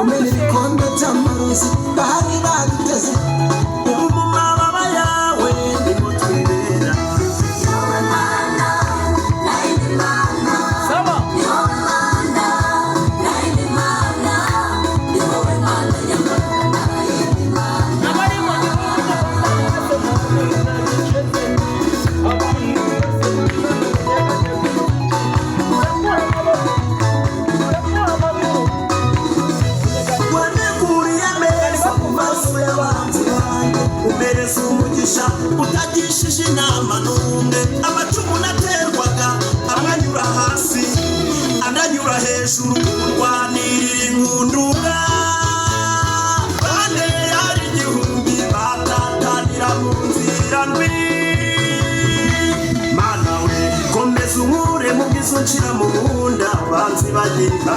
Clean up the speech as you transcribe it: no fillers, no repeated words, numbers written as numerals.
umene ibikombe by'amarozi bari baduteze ubu mababa yawe ndimo twibera yowe mana naindi mana saba yowe mana naindi mana yowe mana nyamana naindi mana nabari mu utagishije inama n'umwe amacumu naterwaga amanyura hasi ananyura hejuru kurwanirira inkundura bane yari igihumbi batatanira mu nzira ndwi mana we komeza unkure mu bwiza uncira mu bunda banzi bagira